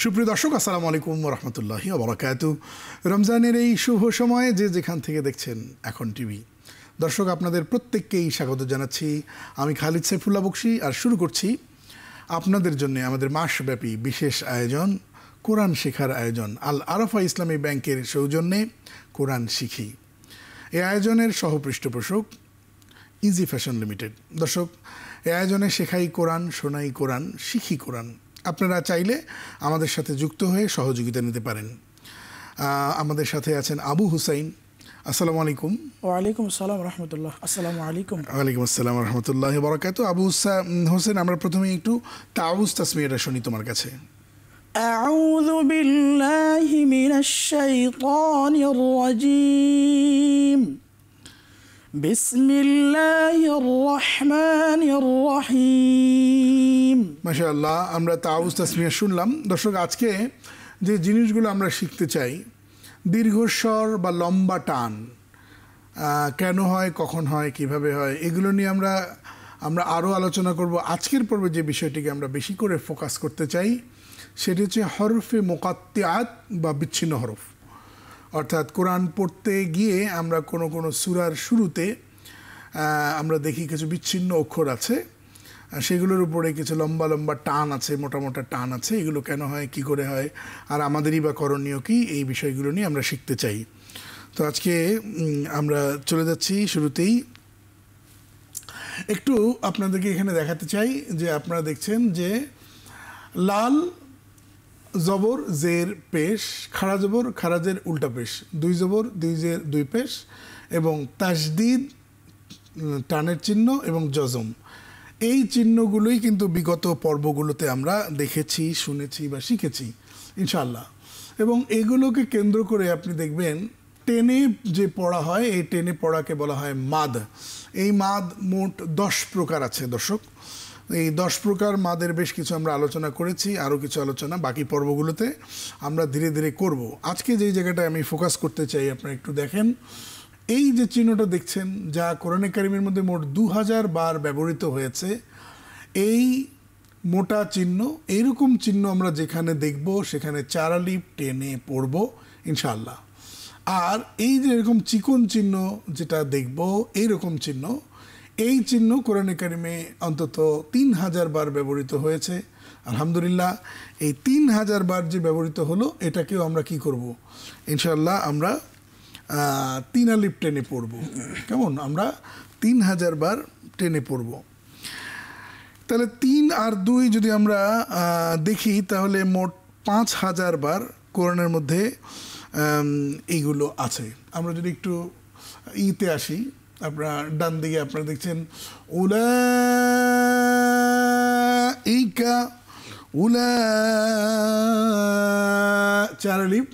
সুপ্রিয় দর্শক, আসসালামু আলাইকুম ওয়া রাহমাতুল্লাহি ওয়া বারাকাতুহু। রমজানের এই শুভ সময়ে যে যেখান থেকে দেখছেন এখন টিভি, দর্শক আপনাদের প্রত্যেককেই স্বাগত জানাচ্ছি। আমি খালিদ সাইফুল্লাহ বকশী, আর শুরু করছি আপনাদের জন্য আমাদের মাসব্যাপী বিশেষ আয়োজন, কোরআন শেখার আয়োজন। আল আরাফা ইসলামী ব্যাংকের সৌজন্যে কোরআন শিখি। এই আয়োজনের সহ-পৃষ্ঠপোষক ইজি ফ্যাশন লিমিটেড। দর্শক, এই আয়োজনে শেখাই কোরআন, শোনাই কোরআন, শিখি কোরআন। আপনারা চাইলে আমাদের সাথে যুক্ত হয়ে সহযোগিতা নিতে পারেন। আমাদের সাথে আছেন আবু হুসাইন। আসসালামু আলাইকুম। ওয়ালাইকুম আসসালাম রহমতুল্লাহ। আসসালামু আলাইকুম। ওয়ালাইকুম আসসালাম রহমতুল্লাহ বারাকাতুহু। আবু হোসেন, আমরা প্রথমে একটু তাউজ তাসমিয়াটা শুনি তোমার কাছে। আউযু বিল্লাহি মিনাশ শাইতানির রাজীম। বিসমিল্লাহির রহমানির রহিম। মাশাআল্লাহ, আমরা তাউজ তাসমিয়া শুনলাম। দর্শক, আজকে যে জিনিসগুলো আমরা শিখতে চাই, দীর্ঘস্বর বা লম্বা টান কেন হয়, কখন হয়, কিভাবে হয়, এগুলো নিয়ে আমরা আরও আলোচনা করব। আজকের পর্বে যে বিষয়টিকে আমরা বেশি করে ফোকাস করতে চাই সেটি হচ্ছে হরফে মুকাত্তিআত বা বিচ্ছিন্ন হরফ। অর্থাৎ কোরআন পড়তে গিয়ে আমরা কোনো সূরার শুরুতে আমরা দেখি কিছু বিচ্ছিন্ন অক্ষর আছে, সেগুলোর উপরে কিছু লম্বা লম্বা টান আছে, মোটা মোটা টান আছে। এগুলো কেন হয়, কি করে হয়, আর আমাদেরই বা করণীয় কি, এই বিষয়গুলো নিয়ে আমরা শিখতে চাই। তো আজকে আমরা চলে যাচ্ছি শুরুতেই। একটু আপনাদেরকে এখানে দেখাতে চাই যে আপনারা দেখছেন যে লাল জবর জের পেশ, খাড়া জবর খারাজের উল্টা পেশ, দুই জবর দুই জের দুই পেশ, এবং তাসদিদ টানের চিহ্ন এবং জজম, এই চিহ্নগুলোই কিন্তু বিগত পর্বগুলোতে আমরা দেখেছি, শুনেছি বা শিখেছি ইনশাআল্লাহ। এবং এগুলোকে কেন্দ্র করে আপনি দেখবেন টেনে যে পড়া হয়, এই টেনে পড়াকে বলা হয় মাদ। এই মাদ মোট 10 প্রকার আছে দর্শক। এই 10 প্রকার মাদের বেশ কিছু আমরা আলোচনা করেছি, আরও কিছু আলোচনা বাকি পর্বগুলোতে আমরা ধীরে ধীরে করব। আজকে যেই জায়গাটায় আমি ফোকাস করতে চাই, আপনারা একটু দেখেন এই যে চিহ্নটা দেখছেন, যা কোরআনে কারিমের মধ্যে মোট 2000 বার ব্যবহৃত হয়েছে। এই মোটা চিহ্ন, এইরকম চিহ্ন আমরা যেখানে দেখব সেখানে 4 আলিফ টেনে পড়ব ইনশাআল্লাহ। আর এই যে এরকম চিকন চিহ্ন যেটা দেখব, এইরকম চিহ্ন, এই চিহ্ন কোরআনে কারিমে অন্তত 3000 বার ব্যবহৃত হয়েছে। আলহামদুলিল্লাহ, এই 3000 বার যে ব্যবহৃত হলো, এটাকেও আমরা কি করব ইনশাআল্লাহ, আমরা 3 আলিফ টেনে পড়ব। কেমন? আমরা 3000 বার টেনে পড়ব। তাহলে 3 আর 2 যদি আমরা দেখি, তাহলে মোট 5000 বার কোরআনের মধ্যে এইগুলো আছে। আমরা যদি একটু ইতে আসি, আপনার ডান দিকে আপনারা দেখছেন উলাইকা, উলা 4 আলিফ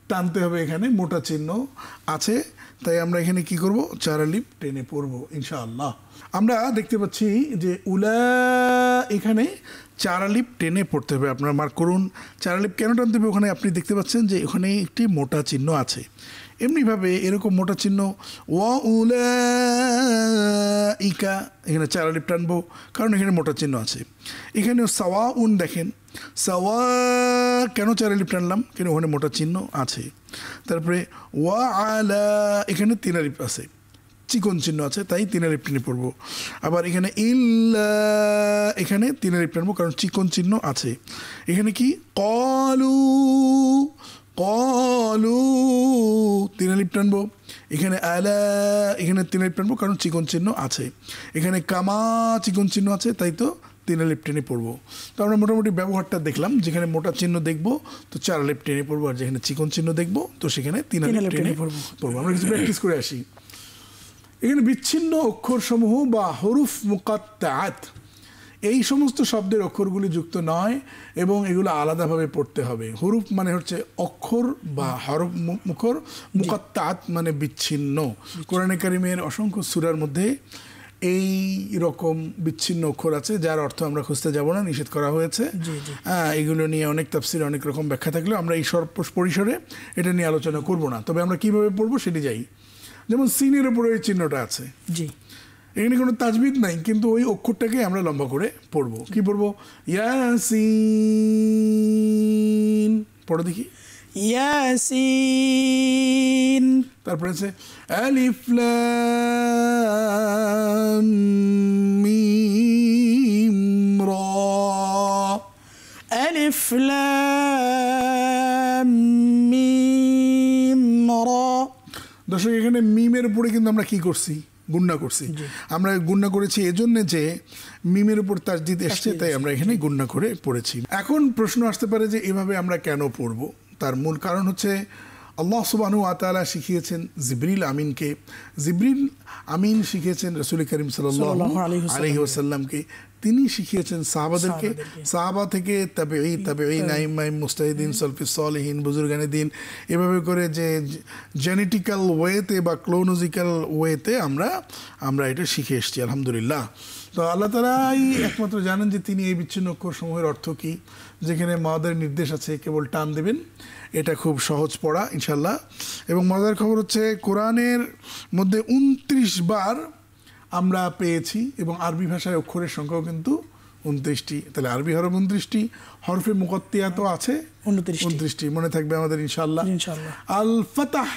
টানতে হবে, এখানে মোটা চিহ্ন আছে, তাই আমরা এখানে কি করব, 4 আলিফ টেনে পড়ব ইনশাআল্লাহ। আমরা দেখতে পাচ্ছি যে উলা, এখানে 4 আলিফ টেনে পড়তে হবে। আপনারা মার্ক করুন 4 আলিফ কেন টানতে হবে। ওখানে আপনি দেখতে পাচ্ছেন যে ওখানে একটি মোটা চিহ্ন আছে। এমনিভাবে এরকম মোটা চিহ্ন ওয়া উলাইকা, এখানে 4 আলিফ টানবো কারণ এখানে মোটা চিহ্ন আছে। এখানেও সাওয়া উন, দেখেন সাওয়া, কেন 4 আলিফ টানলাম, কেন ওখানে মোটা চিহ্ন আছে। তারপরে ওয়া আলা, এখানে 3 আলিফ আছে, চিকন চিহ্ন আছে, তাই 3 আলিফ টেনে পড়বো। আবার এখানে ইল্লা, এখানে 3 আলিফ টানবো কারণ চিকন চিহ্ন আছে। এখানে কি ক্বালু, ক্বালু 3 আলিফ টানবো। এখানে আলা, এখানে 3 আলিফ টানবো কারণ চিকন চিহ্ন আছে। এখানে কামা, চিকন চিহ্ন আছে, তাই তো 3 আলিফ টেনে পড়বো। তো আমরা মোটামুটি ব্যবহারটা দেখলাম, যেখানে মোটা চিহ্ন দেখবো তো 4 আলিফ টেনে পড়বো, আর যেখানে চিকন চিহ্ন দেখবো তো সেখানে 3 আলিফ টেনে পড়বো। আমরা কিছু প্র্যাকটিস করে আসি। এখানে বিচ্ছিন্ন অক্ষরসমূহ বা হরুফ মুকাত্তাআত, এই সমস্ত শব্দের অক্ষরগুলি যুক্ত নয় এবং এগুলো আলাদাভাবে পড়তে হবে। হরুফ মানে হচ্ছে অক্ষর বা হরফ, মুখর, মুকাত্তাআত মানে বিচ্ছিন্ন। কোরআনে কারিমের অসংখ্য সূরার মধ্যে এই রকম বিচ্ছিন্ন অক্ষর আছে, যার অর্থ আমরা খুঁজতে যাব না, নিষেধ করা হয়েছে। এগুলো নিয়ে অনেক তাফসির, অনেক রকম ব্যাখ্যা থাকলেও আমরা এই পরিসরে এটা নিয়ে আলোচনা করব না। তবে আমরা কিভাবে পড়বো সেটি যাই। যেমন সিনের উপরে ওই চিহ্নটা আছে, জি, এখানে কোনো তাজবিদ নাই, কিন্তু ওই অক্ষরটাকে আমরা লম্বা করে পড়বো। কি পড়বো? ইয়াসিন, পড়ো দেখি। ইয়াসিন। তারপরে আছে আলিফ লাম মিম রা। আলিফ লাম মিম রা। দর্শক এখানে মিমের উপরে কিন্তু আমরা কি করছি? গুণনা করছি। আমরা গুণনা করেছি এজন্য যে মিমের উপর তাসদিদ এসছে, তাই আমরা এখানে গুণনা করে পড়েছি। এখন প্রশ্ন আসতে পারে যে এভাবে আমরা কেন পড়ব? তার মূল কারণ হচ্ছে আল্লাহ সুবহানাহু ওয়া তাআলা শিখিয়েছেন জিবরিল আমিনকে, জিবরিল আমিন শিখিয়েছেন রাসূল করিম সাল্লাল্লাহু আলাইহি ওয়াসাল্লামকে, তিনি শিখিয়েছেন সাহাবাদেরকে, সাহাবা থেকে তাবেঈন আইম্মায়ে মুজতাহিদিন সালফুস সালেহিন বুজুর্গানে দিন, এভাবে করে যে জেনেটিক্যাল ওয়েতে বা ক্লোনোলজিক্যাল ওয়েতে আমরা এটা শিখে এসেছি আলহামদুলিল্লাহ। তো আল্লাহ তাআলাই একমাত্র জানেন যে তিনি এই বিচ্ছিন্ন অক্ষর সমূহের অর্থ কী। যেখানে মাদের নির্দেশ আছে কেবল টান দেবেন, এটা খুব সহজ পড়া ইনশাল্লাহ। এবং মজার খবর হচ্ছে কোরআনের মধ্যে 29 বার আমরা পেয়েছি এবং আরবি ভাষায় অক্ষরের সংখ্যাও কিন্তু 29টি। তাহলে আরবি হরফ 29টি, হরফে মুকত্তিয়া তো আছে 29টি, মনে থাকবে আমাদের ইনশাল্লাহ। আল ফাতাহ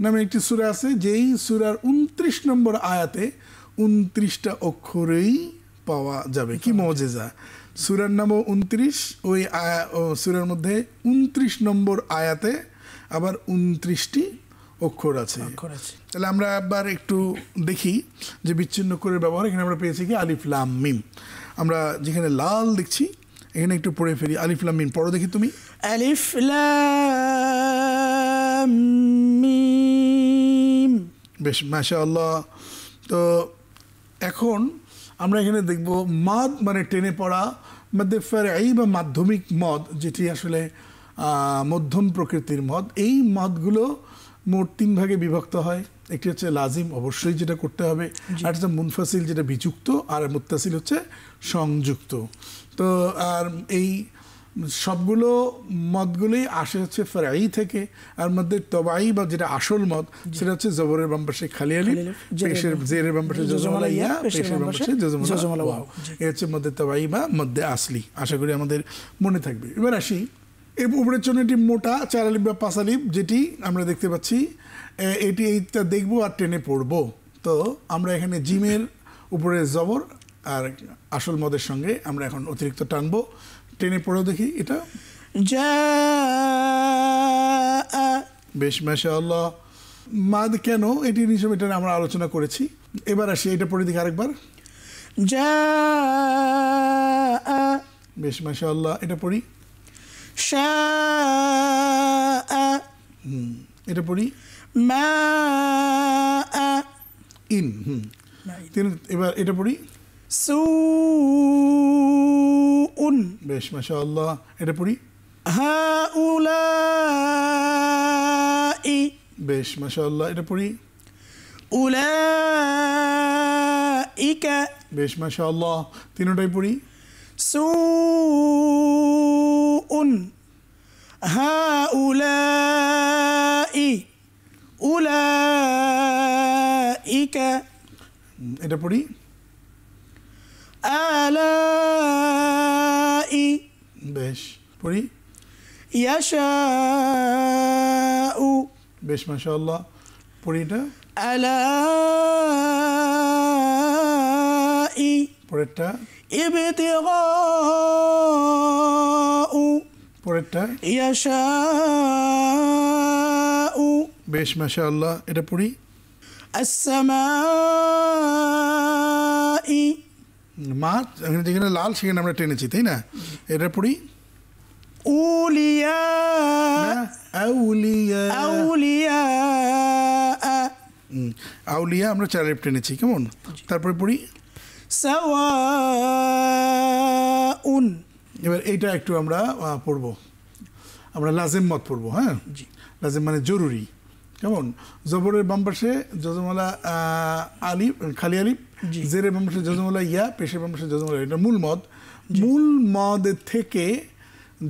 নামে একটি সূরা আছে, যেই সূরার 29 নম্বর আয়াতে 29টা অক্ষরেই পাওয়া যাবে। কি মুজিজা! সূরার নামও 29, ওই সূরার মধ্যে 29 নম্বর আয়াতে আবার 29টি অক্ষর আছে। তাহলে আমরা আবার একটু দেখি যে বিচ্ছিন্ন অক্ষরের ব্যবহার। এখানে আমরা পেয়েছি কি আলিফ লাম মিম। আমরা যেখানে লাল দেখছি এখানে একটু পড়ে ফেলি। আলিফ লাম মিম পড়ো দেখি তুমি। আলিফ লাম মিম। বেশ, মাশাআল্লাহ। তো এখন আমরা এখানে দেখব মাদ মানে টেনে পড়া, মধ্যে ফারঈ বা মাধ্যমিক মদ, যেটি আসলে মধ্যম প্রকৃতির মদ। এই মদগুলো মোট 3 ভাগে বিভক্ত হয়। একটি হচ্ছে লাজিম, অবশ্যই যেটা করতে হবে, আর হচ্ছে মুনফাসিল যেটা বিযুক্ত, আর মুত্তাসিল হচ্ছে সংযুক্ত। তো আর এই সবগুলো মদগুলোই আসে হচ্ছে ফারঈ থেকে। আর মধ্যে তবাই বা যেটা আসল মদ সেটা হচ্ছে জবরের বাম পাশে খালি আলিফ, পেশের জেরের বাম পাশে জজমালা ইয়া, পেশের বাম পাশে জজমালা ওয়াও। এই হচ্ছে মধ্যে তবাই বা মধ্যে আসলি। আশা করি আমাদের মনে থাকবে। এবার আসি এর উপরের জন্য একটি মোটা 4 আলিফ বা 5 আলিফ যেটি আমরা দেখতে পাচ্ছি, এইটা দেখবো আর টেনে পড়বো। তো আমরা এখানে জিমের উপরে জবর আর আসল মদের সঙ্গে আমরা এখন অতিরিক্ত টানবো। টেনে পড়েও দেখি এটা। বেশ, মাশাআল্লাহ। মাদ কেন এটি নিশ্চয় এটা আমরা আলোচনা করেছি। এবার আসি এটা পড়ে দেখি আরেকবার। বেশ, মাশাআল্লাহ। এটা পড়ি। এটা পড়ি। ইন। এবার এটা পড়ি। সুউন। বেশ, মাশাআল্লাহ। এটা পড়ি। হাউলাই। বেশ, মাশাআল্লাহ। এটা পড়ি। উলাইকা। বেশ, মাশাআল্লাহ। তিনটাই পড়ি। সুউন হাউলাই উলাইকা। এটা পড়ি। আলাই। বেশ, পড়ি। ইয়াশাউ। বেশ, মাশাআল্লাহ। পড়ি এটা। আলাই। পরেরটা। ইবতিগাউ। পরেরটা। ইয়াশাউ। বেশ, মাশাআল্লাহ। এটা পড়ি। আসসামাই। মাত যেখানে লাল সেখানে আমরা টেনেছি, তাই না? এটা পড়ি। উলিয়া। আউলিয়া। আউলিয়া। আউলিয়া আমরা 4 আলিফ টেনেছি, কেমন? তারপরে পড়ি। সাওয়াউন। এবার এইটা একটু আমরা পড়বো, আমরা লাজিম মত পড়বো। হ্যাঁ, লাজিম মানে জরুরি, কেমন? জবরের বাম পাশে জজমালা আলিফ খালি আলিফ, জেরের বাম পাশে জজমালা ইয়া, পেশের বাম পাশে জজমালা। এটা মূল মদ। মূল মদ থেকে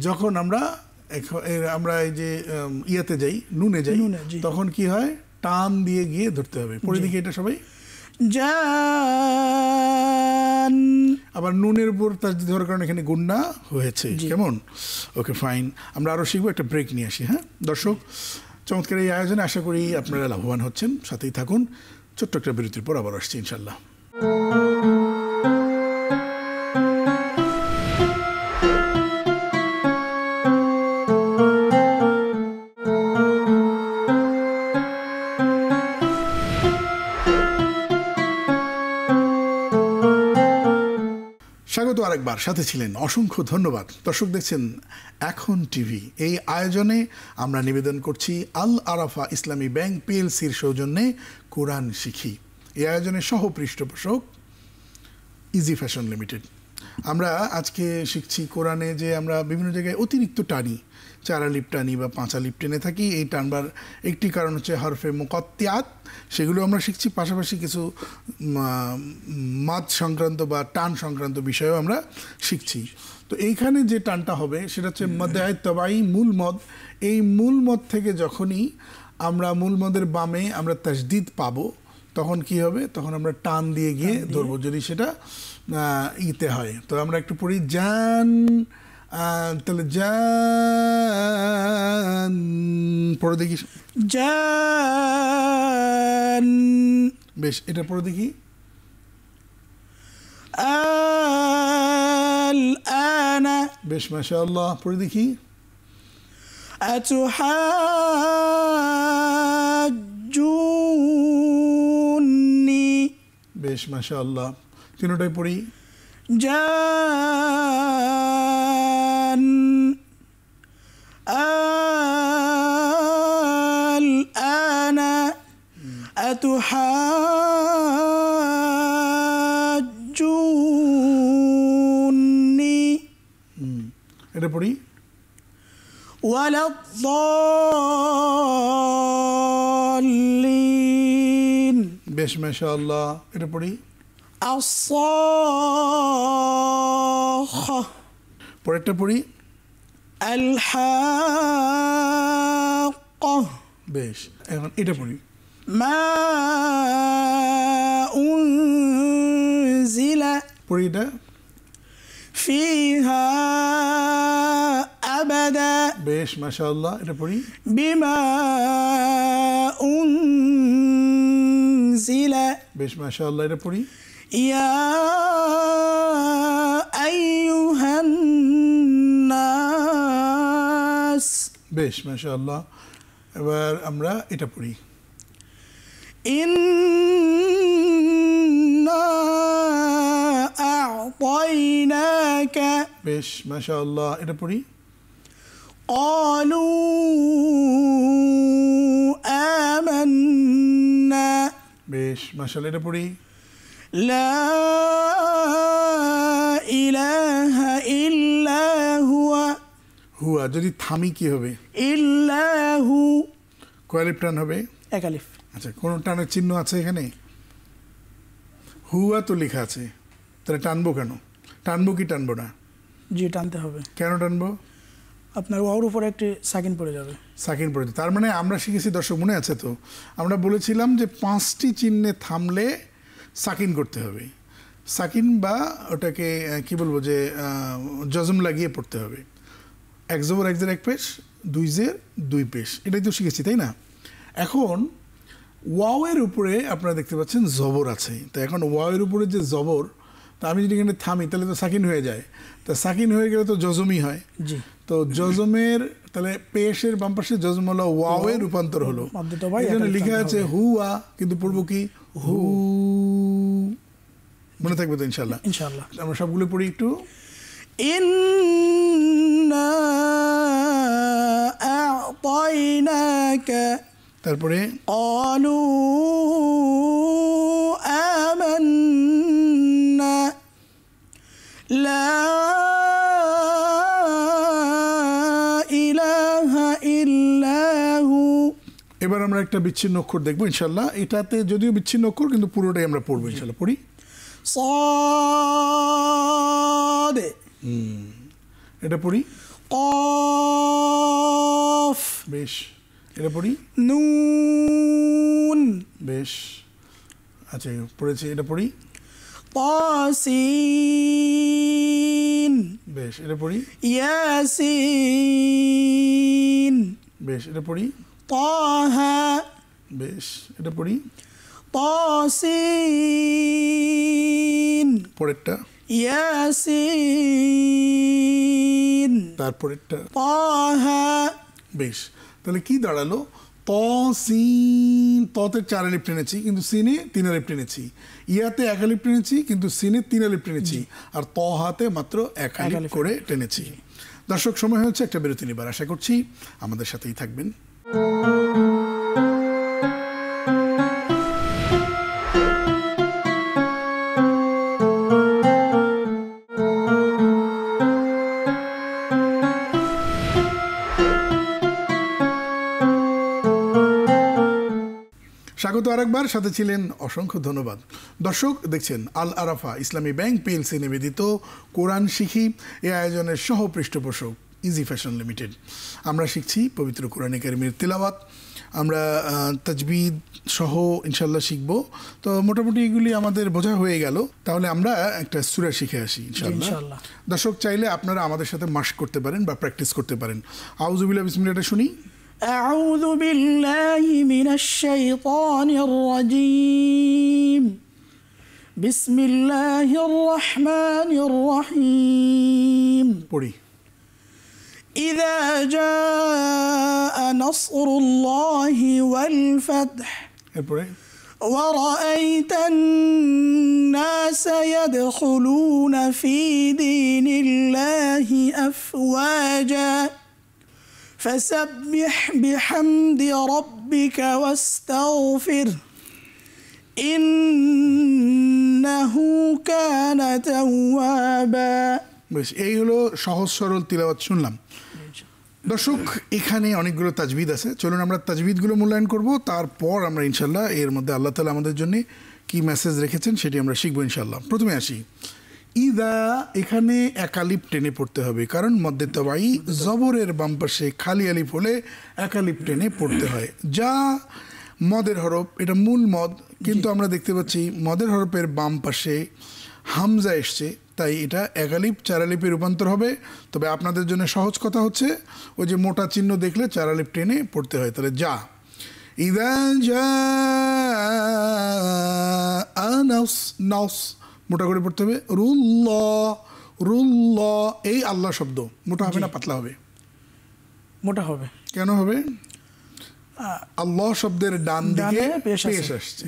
যখন আমরা এই যে ইয়াতে যাই, নুনে যাই, তখন কি হয়? টান দিয়ে গিয়ে ধরতে হবে। পড়ে দেখি এটা সবাই। জান। আবার নুনের উপর তাসদিদ হওয়ার কারণে এখানে গুন্না হয়েছে। কেমন? ওকে, ফাইন। আমরা আরও শিখবো, একটা ব্রেক নিয়ে আসি। হ্যাঁ দর্শক, চমৎকার এই আয়োজনে আশা করি আপনারা লাভবান হচ্ছেন। সাথেই থাকুন, ছোট্ট একটা বিরতির পর আবার আসছি ইনশাল্লাহ। স্বাগত আরেকবার, সাথে ছিলেন অসংখ্য ধন্যবাদ। দর্শক দেখছেন এখন টিভি। এই আয়োজনে আমরা নিবেদন করছি আল আরাফা ইসলামী ব্যাংক পিএলসির সৌজন্যে কোরআন শিখি। এই আয়োজনের সহ পৃষ্ঠপোষক ইজি ফ্যাশন লিমিটেড। আমরা আজকে শিখছি কোরআনে যে আমরা বিভিন্ন জায়গায় অতিরিক্ত টানি, 4 আলিফ টানি বা 5 আলিফ টেনে থাকি। এই টানবার একটি কারণ হচ্ছে হরফে মুকাত্তিয়াত, সেগুলো আমরা শিখছি। পাশাপাশি কিছু মাদ সংক্রান্ত বা টান সংক্রান্ত বিষয়ও আমরা শিখছি। তো এইখানে যে টানটা হবে সেটা হচ্ছে মদে তবাই, মূল মদ। এই মূল মদ থেকে যখনই আমরা মূল মদের বামে আমরা তাসদিদ পাবো, তখন কি হবে? তখন আমরা টান দিয়ে গিয়ে ধরবো, যদি সেটা ইতে হয়। তো আমরা একটু পড়ি, জান, তাহলে জান পড়ে দেখি, জান। বেশ, এটা পড়ে দেখি, আল আনা। বেশ, মাশাআল্লাহ। পড়ে দেখি, আতুহাজ্জুনি। বেশ, মাশাআল্লাহ। তিনটাই পড়ি, জান, আল আনা আতুহাজ্জুনি। এটা পড়ি, ওয়ালাদ-দাল্লিন। বেশ, মাশাআল্লাহ। এটা পড়ি, আস-সাখা। পরেরটা পড়ি, আল-হাক্কা। বেশ। এখন এটা পড়ি, মা উনজিলা পড়ি এটা, ফিহা আবাদা। বেশ, মাশাআল্লাহ। এটা পড়ি, বিমা উনজিলা। বেশ, মাশাআল্লাহ। এটা পড়ি, ইয়া আইয়ুহান নাস। বেশ, মাশাআল্লাহ। এবার আমরা এটা পড়ি, ইন্না আ'তাইনাকা। বেশ, মাশাআল্লাহ। এটা পড়ি, ক্বালু আমান্না। বেশ, মাশাআল্লাহ। এটা পড়ি, লা ইলাহা ইল্লা হুয়া। হুয়া যদি থামি কি হবে? ইল্লাহু। কয় আলিফ টান হবে? 1 আলিফ। আচ্ছা, কোনো টানের চিহ্ন আছে এখানে? হুয়া তো লেখা আছে, তাহলে টানবো কেন? টানবো কি টানবো না? জি, টানতে হবে। কেন টানবো? আপনার ওয়াওর উপরে একটি সাকিন পড়ে যাবে। সাকিন পড়ে, তার মানে আমরা শিখেছি দর্শক, মনে আছে তো? আমরা বলেছিলাম যে 5টি চিহ্নে থামলে সাকিন করতে হবে। সাকিন বা ওটাকে কি বলবো, যে জজম লাগিয়ে পড়তে হবে। 1 জবর 1 জের 1 পেশ, 2 জের 2 পেশ, এটাই তো শিখেছি, তাই না? এখন ওয়াওয়ের উপরে আপনারা দেখতে পাচ্ছেন জবর আছে। তো এখন ওয়াওয়ের উপরে যে জবর, তা আমি যদি এখানে থামি তাহলে তো সাকিন হয়ে যায়। তা সাকিন হয়ে গেলে তো জজমই হয়। জি। তো জজমের তাহলে পেশের বাম পাশে জজম হলো, ওয়াওয়ে রূপান্তর হলো। এখানে লেখা আছে হুয়া, কিন্তু পড়বো কি? হু। মনে থাকবে তো ইনশাল্লাহ? ইনশাআল্লাহ। আমরা সবগুলো পড়ি একটু, ইন্না আ'তাইনাকা। তারপরে ক্বালু আমান্না লা ইলাহা ইল্লাহু। এবার আমরা একটা বিচ্ছিন্ন অক্ষর দেখবো ইনশাল্লাহ। এটাতে যদিও বিচ্ছিন্ন অক্ষর, কিন্তু পুরোটাই আমরা পড়বো ইনশাল্লাহ। পড়ি, সাদ। এটা পড়ি, কফ। বেশ। এটা পড়ি, নুন। বেশ। আচ্ছা পড়েছি, এটা পড়ি। তাসিন। বেশ, এটা পড়ি। ইয়াসিন। বেশ, এটা পড়ি। তাহা। বেশ, এটা পড়ি। তাসিন। পরেরটা। ইয়াসিন। তারপরেরটা। তাহা। বেশ, তাহলে কি দাঁড়ালো? ত সিন, ততে 4 আলিফ টেনেছি কিন্তু সিনে 3 আলিফ টেনেছি, ইয়াতে 1 আলিফ টেনেছি কিন্তু সিনে 3 আলিফ টেনেছি, আর ত হাতে মাত্র 1 আলিফ করে টেনেছি। দর্শক, সময় হচ্ছে একটা বিরতি নিবার। আশা করছি আমাদের সাথেই থাকবেন। স্বাগত আরেকবার, সাথে ছিলেন অসংখ্য ধন্যবাদ। দর্শক, দেখছেন আল আরাফা ইসলামী ব্যাংক পিএলসি নিবেদিত কোরআন শিখি এই আয়োজনের সহ পৃষ্ঠপোষক ইজি ফ্যাশন লিমিটেড। আমরা শিখছি পবিত্র কোরআন কারিমের তিলাওয়াত, আমরা তাজবিদ সহ ইনশাল্লাহ শিখবো। তো মোটামুটি এগুলি আমাদের বোঝা হয়ে গেল, তাহলে আমরা একটা সূরা শিখে আসি ইনশাল্লাহ। দর্শক, চাইলে আপনারা আমাদের সাথে মাস্ক করতে পারেন বা প্র্যাকটিস করতে পারেন। আউযুবিল্লাহি বিসমিল্লাহ শুনি। أعوذ بالله من الشيطان الرجيم. بسم الله الرحمن الرحيم. পড়ি। إذا جاء نصر الله والفتح এরপরে ورأيت الناس يدخلون في دين الله أفواجا فسبح بحمد ربك واستغفره إنه كان توابا. বেশ, এই হলো সহজ সরল তিলাওয়াত শুনলাম। দর্শক, এখানে অনেকগুলো তাজবিদ আছে, চলুন আমরা তাজবিদগুলো মূল্যায়ন করব, তারপর আমরা ইনশাল্লাহ এর মধ্যে আল্লাহ তাআলা আমাদের জন্য কি মেসেজ রেখেছেন সেটি আমরা শিখবো ইনশাল্লাহ। প্রথমে আসি, ইদা, এখানে 1 আলিফ টেনে পড়তে হবে, কারণ মদ্দে তবাই জবরের বাম পাশে খালি আলিফ হলে 1 আলিফ টেনে পড়তে হয়। যা মদের হরফ, এটা মূল মদ, কিন্তু আমরা দেখতে পাচ্ছি মদের হরফের বাম পাশে হামজা এসছে, তাই এটা 1 আলিফ 4 আলিফে রূপান্তর হবে। তবে আপনাদের জন্য সহজ কথা হচ্ছে, ওই যে মোটা চিহ্ন দেখলে 4 আলিফ টেনে পড়তে হয়। তাহলে যা, ইদা যা আনাস, নাস মোটা করে পড়তে হবে। রুল্লাহ, রুল্লাহ, এই আল্লাহ শব্দ মোটা হবে না পাতলা হবে? মোটা হবে। কেন হবে? আল্লাহ শব্দের ডান দিকে পেশ আসছে,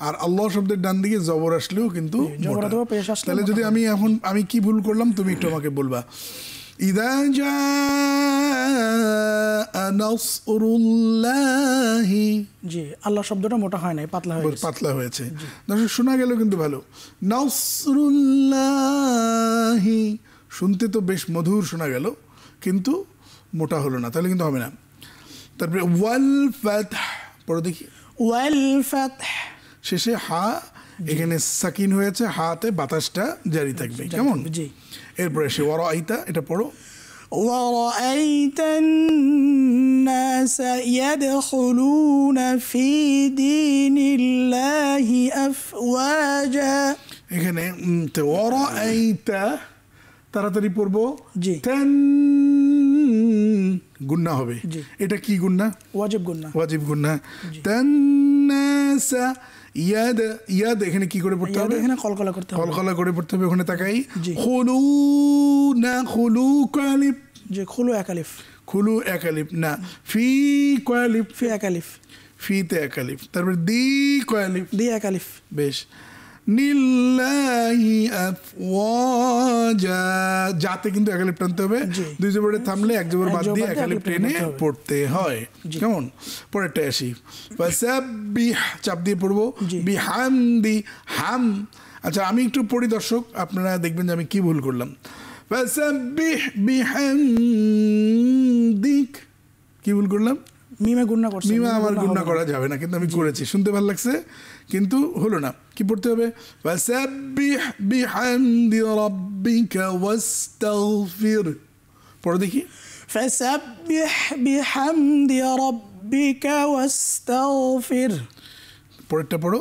আর আল্লাহ শব্দের ডান দিকে জবর আসলেও কিন্তু মোটা। তাহলে যদি আমি কি ভুল করলাম তুমি একটু আমাকে বলবা। ইদা জাআ নাসরুল্লাহি, জি, আল্লাহ শব্দটা মোটা হয় না, পাতলা হয়েছে। দর্শক, শোনা গেল কিন্তু ভালো। নাসরুল্লাহি শুনতে তো বেশ মধুর শোনা গেল, কিন্তু মোটা হলো না, তাহলে কিন্তু হবে না। তারপরে ওয়াল ফাতহ, পড়ো দেখি। ওয়াল ফাতহ, শেষে হা, এখানে সাকিন হয়েছে, হাতে বাতাসটা জারি থাকবে, কেমন? জি। এরপরে সে ওয়ারাইতা, এটা পড়ো। ورأيت الناس يدخلون في دين الله أفواجا, এখানে ওয়ারাইতা তাড়াতাড়ি পড়বো, তেন গুন্না হবে। এটা কি গুন্না? ওয়াজিব গুন্না। ওয়াজিব গুন্না। তান্নাসা, ইয়াদ, ইয়াদ এখানে কি করে পড়তে হবে? এখানে কলকলা করতে হবে, কলকলা করে পড়তে হবে। ওখানে তাকাই। খুলু না, খুলু কয় আলিফ? যে খুলু 1 আলিফ। খুলু 1 আলিফ না। ফি কয় আলিফ? ফি 1 আলিফ। ফিতে 1 আলিফ। তারপরে দি কয় আলিফ? দি 1 আলিফ। বেশ। নিল্লাহি আফওয়াজা, যাতে কিন্তু 1 আলিফ টানতে হবে, 2 জবরে থামলে 1 জবর বাদ দিয়ে 1 আলিফ টেনে পড়তে হয়, কেমন? পরেরটা আসি। ফাসাব্বিহ, চাপ দিয়ে পড়বো। বিহামদি, হাম। আচ্ছা, আমি একটু পড়ি দর্শক, আপনারা দেখবেন যে আমি কি ভুল করলাম। ফাসাব্বিহ বিহামদিক, কি ভুল করলাম? মিমে গুণনা করছি। মিমা আমার গুণনা করা যাবে না, কিন্তু আমি করেছি, শুনতে ভালো লাগছে কিন্তু হলো না। কি পড়তে হবে? ফাসাব্বিহ বিহামদি রাব্বিকা ওয়াস্তাগফির, পড়ো দেখি। ফাসাব্বিহ বিহামদি রাব্বিকা ওয়াস্তাগফির। পরেরটা পড়ো।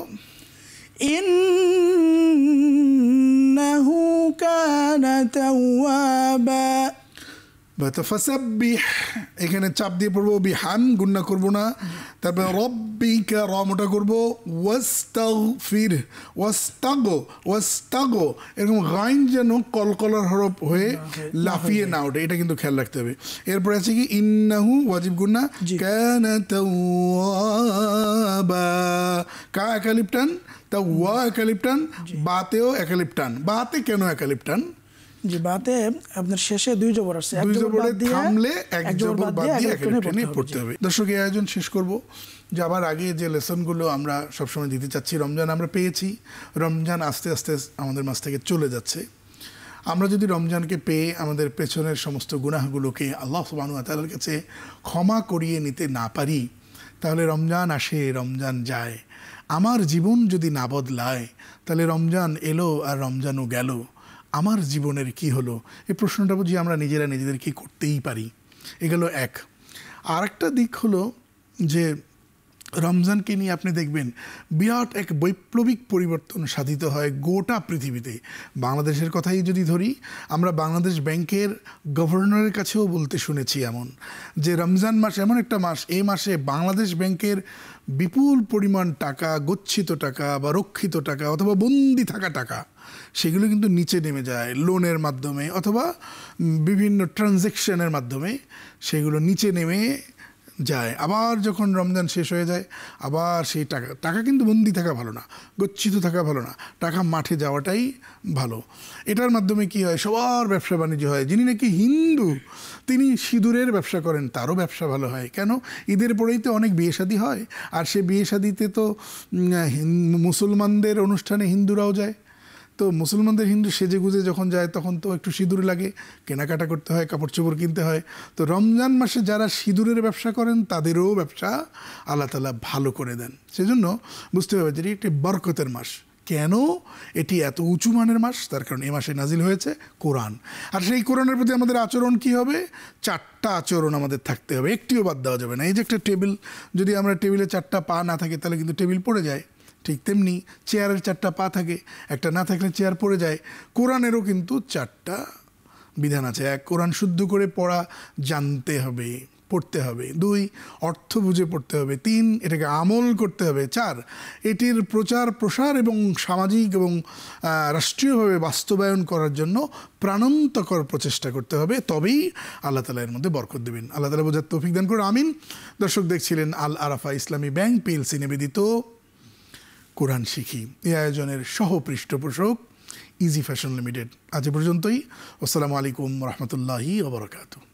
ইন্নাহু কানা তাওয়াবা। ফাসাব্বিহ, এখানে চাপ দিয়ে পড়বো, বিহান গুন্না করবো না। তারপরে রব্বিকা, র মোটা করবো। ওয়াস্তাগফির, ওয়াস্তাগো, এরকম গাইন যেন কলকলার হরফ হয়ে লাফিয়ে না ওঠে, এটা কিন্তু খেয়াল রাখতে হবে। এরপরে আছে কি ইন্নাহু, ওয়াজিব গুন্না, কানা তাওয়াবা, কা একালিপ টান, তাওয়া একালিপ টান, বাতেও একালিপ টান। বাতে কেন একালিপ টান? জি, বাতে আপনার শেষে দুই জবর আছে, দুই জবরে থামলে এক জবর বাদ দিয়ে এক টেনে পড়তে হবে। দর্শক, এই আয়োজন শেষ করব। যাবার আগে যে লেসনগুলো আমরা সবসময় দিতে চাচ্ছি, রমজান আমরা পেয়েছি, রমজান আস্তে আস্তে আমাদের মাঝ থেকে চলে যাচ্ছে। আমরা যদি রমজানকে পেয়ে আমাদের পেছনের সমস্ত গুনাহগুলোকে আল্লাহ সুবহানাহু ওয়া তাআলার কাছে ক্ষমা করিয়ে নিতে না পারি, তাহলে রমজান আসে, রমজান যায়, আমার জীবন যদি না বদলায়, তাহলে রমজান এলো আর রমজানও গেল, আমার জীবনের কি হলো? এই প্রশ্নটা বুঝি আমরা নিজেরা নিজেদেরকে করতেই পারি। এগুলো এক। আর একটা দিক হলো যে রমজানকে নিয়ে আপনি দেখবেন বিরাট এক বৈপ্লবিক পরিবর্তন সাধিত হয় গোটা পৃথিবীতে। বাংলাদেশের কথাই যদি ধরি, আমরা বাংলাদেশ ব্যাংকের গভর্নরের কাছেও বলতে শুনেছি এমন, যে রমজান মাস এমন একটা মাস, এই মাসে বাংলাদেশ ব্যাংকের বিপুল পরিমাণ টাকা, গচ্ছিত টাকা বা রক্ষিত টাকা অথবা বন্দি থাকা টাকা, সেগুলো কিন্তু নিচে নেমে যায় লোনের মাধ্যমে অথবা বিভিন্ন ট্রানজ্যাকশনের মাধ্যমে, সেগুলো নিচে নেমে যায়। আবার যখন রমজান শেষ হয়ে যায়, আবার সেই টাকা কিন্তু বন্দি থাকা ভালো না, গচ্ছিত থাকা ভালো না, টাকা মাঠে যাওয়াটাই ভালো। এটার মাধ্যমে কি হয়, সবার ব্যবসা বাণিজ্য হয়। যিনি নাকি হিন্দু, তিনি সিঁদুরের ব্যবসা করেন, তারও ব্যবসা ভালো হয়। কেন? ঈদের পরেই তো অনেক বিয়ে শাদী হয়, আর সে বিয়ে শাদীতে তো মুসলমানদের অনুষ্ঠানে হিন্দুরাও যায়। তো মুসলমানদের হিন্দু সেজে গুজে যখন যায়, তখন তো একটু সিঁদুর লাগে, কেনাকাটা করতে হয়, কাপড় চোপড় কিনতে হয়। তো রমজান মাসে যারা সিঁদুরের ব্যবসা করেন, তাদেরও ব্যবসা আল্লাহ তাআলা ভালো করে দেন। সেজন্য বুঝতে হবে যে এটি বরকতের মাস। কেন এটি এত উঁচু মানের মাস? তার কারণ এই মাসে নাজিল হয়েছে কোরআন। আর সেই কোরআনের প্রতি আমাদের আচরণ কি হবে? 4টা আচরণ আমাদের থাকতে হবে, একটিও বাদ দেওয়া যাবে না। এই যে একটা টেবিল, যদি আমরা টেবিলে 4টা পা না থাকে, তাহলে কিন্তু টেবিল পড়ে যায়। ঠিক তেমনি চেয়ারের 4টা পা থাকে, একটা না থাকলে চেয়ার পড়ে যায়। কোরআনেরও কিন্তু 4টা বিধান আছে। 1, কোরআন শুদ্ধ করে পড়া জানতে হবে, পড়তে হবে। 2, অর্থ বুঝে পড়তে হবে। 3, এটাকে আমল করতে হবে। 4, এটির প্রচার প্রসার এবং সামাজিক এবং রাষ্ট্রীয়ভাবে বাস্তবায়ন করার জন্য প্রাণান্তকর প্রচেষ্টা করতে হবে। তবেই আল্লাহ তাআলা এর মধ্যে বরকত দেবেন। আল্লাহ তাআলা বোঝার তৌফিক দান করুন, আমিন। দর্শক, দেখছিলেন আল আরাফা ইসলামী ব্যাংক পিএলসি নিবেদিত কোরআন শিখি। এই আয়োজনের সহ পৃষ্ঠপোষক ইজি ফ্যাশন লিমিটেড। আজ পর্যন্তই। আসসালামু আলাইকুম রহমতুল্লাহি ওয়া বারাকাতুহু।